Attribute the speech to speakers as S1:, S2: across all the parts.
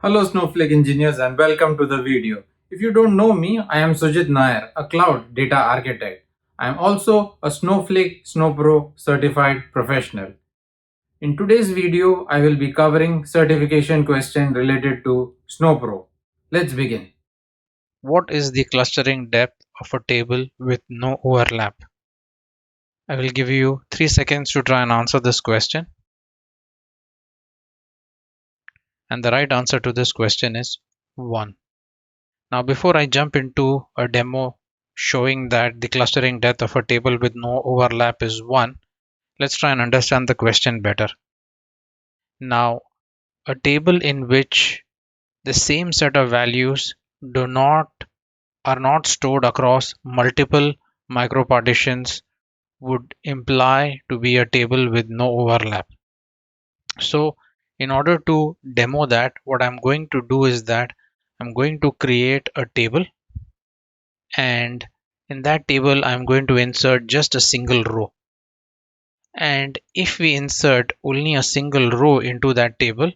S1: Hello Snowflake engineers and welcome to the video. If you don't know me, I am Sujit Nair, a cloud data architect. I am also a Snowflake Snowpro certified professional. In today's video, I will be covering certification question related to Snowpro. Let's begin.
S2: What is the clustering depth of a table with no overlap? I will give you 3 seconds to try and answer this question. And the right answer to this question is 1. Now, before I jump into a demo showing that the clustering depth of a table with no overlap is 1, let's try and understand the question better. Now, a table in which the same set of values do not are not stored across multiple micropartitions would imply to be a table with no overlap. So in order to demo that, what I'm going to do is that I'm going to create a table, and in that table I'm going to insert just a single row. And if we insert only a single row into that table,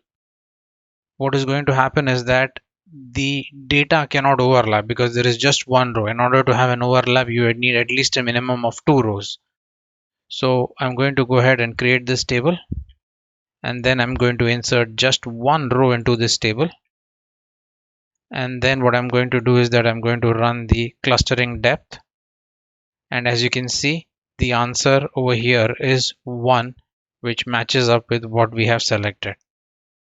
S2: what is going to happen is that the data cannot overlap because there is just one row. In order to have an overlap, you would need at least a minimum of 2 rows. So I'm going to go ahead and create this table, and then I'm going to insert just one row into this table. And then what I'm going to do is that I'm going to run the clustering depth, and as you can see, the answer over here is 1, which matches up with what we have selected.